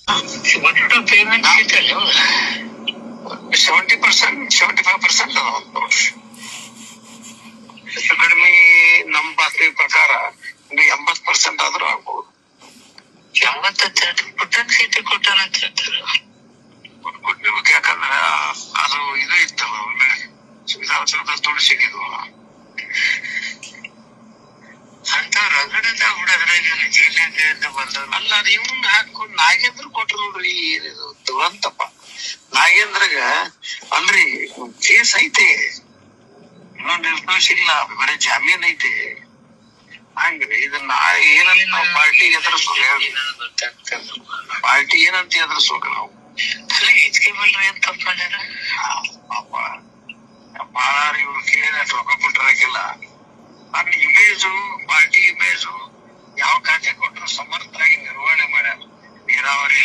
ಒಟ್ಟು ಪೇಮೆಂಟ್ ಸಿಗ್ತಲ್ಲ 70%, 75% ಹೆಚ್ಚು ಕಡಿಮೆ ನಮ್ಮ ಬಾಸ್ತಿ ಪ್ರಕಾರ 80% ಆದ್ರೂ ಆಗ್ಬಹುದು. 80% ಸೀಟ್ ಕೊಟ್ಟಾರ ಅಂತ ಹೇಳ್ತಾರೆ. ಕೊಟ್ಟಿರ್ಬೇಕು, ಯಾಕಂದ್ರೆ ಅದು ಇದು ಇತ್ತಲ್ಲ ವಿಧಾನಸೌಧ ತುಳಸಿಗಿದ್ವು ಅಂತ ರಗಡದ ಹುಡುಗರಾಗ ಜೈಲಿಂದ ಬಂದವ್ರು. ಅಲ್ಲ ಅದು ಇವ್ನ ಹಾಕೊಂಡು ನಾಗೇಂದ್ರ ಕೊಟ್ರು ನೋಡ್ರಿ. ಏನಿದು ದುರಂತಪ್ಪ. ನಾಗೇಂದ್ರಗ ಅಲ್ರಿ ಕೇಸ್ ಐತೆ, ಇನ್ನೊಂದು ನಿರ್ದೋಷ ಇಲ್ಲ, ಬರೀ ಜಾಮೀನ್ ಐತೆ. ಹಂಗ್ರಿ ಇದನ್ನ ಏನಂತ ನಾವು ಪಾರ್ಟಿಗೆ ಎದುರಿಸೋದು ಹೇಳಿ, ಪಾರ್ಟಿ ಏನಂತ ಎದುರಿಸೋಕ ನಾವು ಹೆಚ್ಚಿಗೆ ಬಲ್ರಿ ಏನ್ ತಪ್ಪ ಮಾಡ್ಯಾರ. ಪಾಪ ಬಾಳ ಇವ್ರು ಕೇಳಿ ರೊಕ್ಕ ಕೊಟ್ಟಿರಕಿಲ್ಲ. ನನ್ನ ಇಮೇಜು, ಪಾರ್ಟಿ ಇಮೇಜು ಯಾವ ಖಾತೆ ಕೊಟ್ಟರು ಸಮರ್ಥರಾಗಿ ನಿರ್ವಹಣೆ ಮಾಡ್ಯಾರ. ನೀರಾವರಿ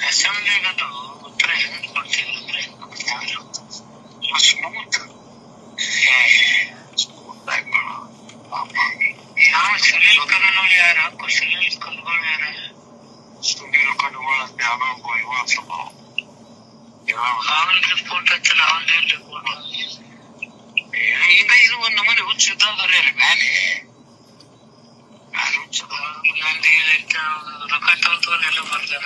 ಅಸೆಂಬ್ಲಿಗದು ಉತ್ತರ ಹೆಂಗ್ ಕೊಡ್ತಿಲ್ಲ ಅಂದ್ರೆ ಸ್ಮೂತ್ ಯಾವ ಸುನೀಲ್ ಕನ್ಗೋಳು ಯಾರ? ಸುನೀಲ್ ಕನ್ಗೋಳು ಯಾರ? ಸುನೀಲ್ ಕನ್ಗೋಳು ಅಂತ ಯಾರೋ ಒಬ್ಬ ಯುವ ಸ್ವಭಾವ. ಅವನ್ ರಿಪೋರ್ಟ್ ಹಚ್ಚಲ್ಲ, ಅವನ್ ರಿಪೋರ್ಟ್ ಈಗ ಇದು ಒಂದ್ ನಮೂನೆ ಹುಚ್ಚಿದ್ದವ್ರಿ ಅಲ್ಲಿ ಮ್ಯಾಲೆ ಹುಚ್ಚದ ರೊಕ್ಕ ತಗೊಂಡ್ರೆಲ್ಲ ಬರ್ತಾರ.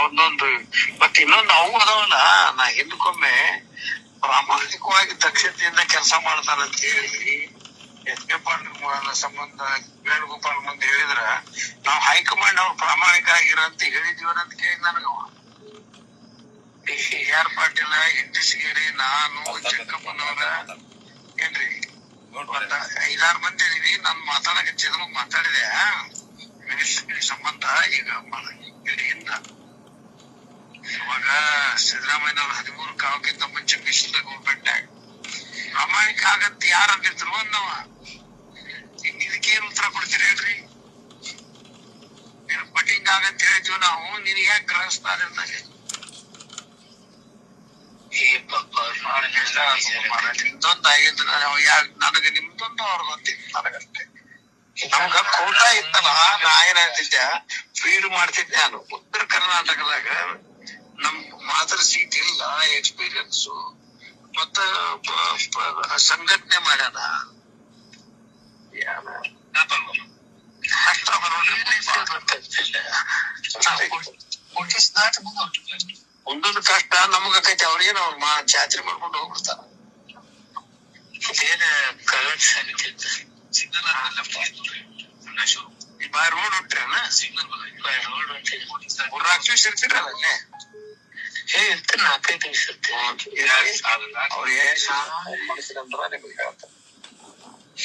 ಒಂದೊಂದು ಮತ್ ಇನ್ನೊಂದು ಅವು ಅದಾವಲ್ಲ, ನಾ ಹಿಂದಕ್ಕೊಮ್ಮೆ ಪ್ರಾಮಾಣಿಕವಾಗಿ ದಕ್ಷತೆಯಿಂದ ಕೆಲಸ ಮಾಡ್ತಾನಂತ ಹೇಳಿ ಎಸ್ ಕೆ ಪಾಟೀಲ್ ಸಂಬಂಧ ವೇಣುಗೋಪಾಲ್ ಮುಂದೆ ಹೇಳಿದ್ರ ನಾವ್ ಹೈಕಮಾಂಡ್ ಅವ್ರು ಪ್ರಾಮಾಣಿಕ ಆಗಿರಂತ ಹೇಳಿದೀವನಂತ ಕೇಳಿ ನನಗವ. ಆರ್ ಪಾಟೀಲ, ಇಂಟಿಸಿಗೇರಿ, ನಾನು, ಜಕ್ಕಪ್ಪನವ್ರ ಏನ್ರಿ 5-6 ಮಂದಿ ಇದೀವಿ. ನಾನ್ ಮಾತಾಡಕತ್ತಿದ್ರು, ಮಾತಾಡಿದೆ ಮಿನಿಸ್ಟ್ರಿ ಸಂಬಂಧ. ಈಗ ಇಡಿಯಿಂದ ಇವಾಗ ಸಿದ್ದರಾಮಯ್ಯನವ್ರ 13 ಕಾಲಕ್ಕಿಂತ ಮುಂಚೆ ಮಿಶ್ರ ಗೌರ್ಮೆಂಟ್ ಪ್ರಾಮಾಣಿಕ ಆಗಂತ ಯಾರು ಅಂದಿದ್ರು ಅನ್ನವ. ಇದಕ್ಕೇನು ಉತ್ತರ ಕೊಡ್ತೀರಿ ಹೇಳ್ರಿ? ಪಟಿಂಗ್ ಆಗಂತ ಹೇಳಿದ್ವಿ ನಾವು, ನಿನಗೆ ಯಾಕೆ ಗ್ರಹಿಸ್ತಾ ಇರ್ತಾರೆ? ನಿಮ್ದೊಂದು ಆಗಿದ್ರೆ ನನಗೆ ನಿಮ್ದೊಂದು ಅವ್ರದೊಂದು ನನಗಷ್ಟೇ. ನಮ್ಗ ಕೋಟ ಇತ್ತಲ್ಲ, ನಾ ಏನ್ ಹೇಳ್ತಿದ್ದೆ, ಫೀಡ್ ಮಾಡ್ತಿದ್ದೆ ನಾನು. ಉತ್ತರ ಕರ್ನಾಟಕದಾಗ ನಮ್ ಮಾತ್ರ ಸೀಟ್ ಇಲ್ಲ, ಎಕ್ಸ್ಪೀರಿಯನ್ಸು ಮತ್ತ ಸಂಘಟನೆ ಮಾಡ್ಯಾನ. ಒಂದೊಂದು ಕಷ್ಟ ನಮಗೈತಿ, ಅವ್ರೇನು ಅವ್ರ ಜಾತ್ರೆ ಮಾಡ್ಕೊಂಡು ಹೋಗ್ಬಿಡ್ತಾರ. ರೋಡ್ ಹೊಂಟ್ರನ ರೋಡ್ ಹೊಂಟಿದ್ರಾಕ್ಷಿ ಇರ್ತಿರಲ್ಲ ಅಲ್ಲೇ ಇರ್ತೀನಿ 4-5 ದಿವಸ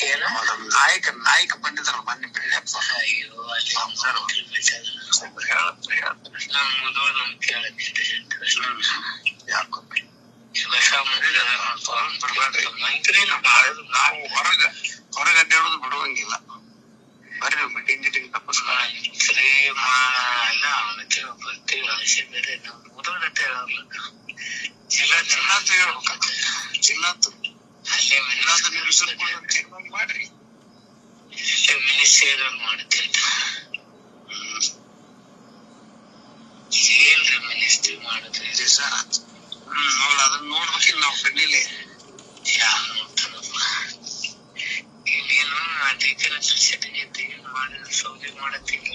ಏನ ನಾಯಕ ಬಂದಿದ್ರು ಮೊನ್ನೆ ಬೆಳ್ಳಪ್ಪ. ಅಯ್ಯೋ ಮಂತ್ರಿ ನಾವು ಹೊರಗಡ್ಡಾಡೋದು ಬಿಡುವಂಗಿಲ್ಲ. ಬರ್ರಿ ಮೀಟಿಂಗ್ ಗಿಟಿಂಗ್ ತಪ್ಪಿಸ್ ಬರ್ತೀವಿ. ಅವಶ್ಯ ಬೇರೆ ಮುದೋಡಟ್ಟೆ ಚಿನ್ನತ್ತು ಹೇಳ್ಬೇಕಂತ ಚಿನ್ನತ್ತು ಅಲ್ಲೇ ತೀರ್ಮಾನ ಮಾಡ್ರಿ. ಮಿನಿಸ್ಟ್ರಿ ಮಾಡುತ್ತೇನೆ ಏನ್ರಿ ಮಿನಿಸ್ಟ್ರಿ ಮಾಡಿದ್ರಿ ನೋಡ್ ಅದನ್ನ ನೋಡ್ಬೇಕಿಲ್ಲ ನಾವು ಕಣ್ಣಿಲಿ. ಯಾರು ನೋಡ್ತಾರಪ್ಪ? ಇನ್ನೇನು ಅಗ್ರಿಕಲ್ಚರ್ ಸೆಟಿಗೆ ಮಾಡಿದ್ರೆ ಸೌದಿ ಮಾಡತ್ತೀವಿ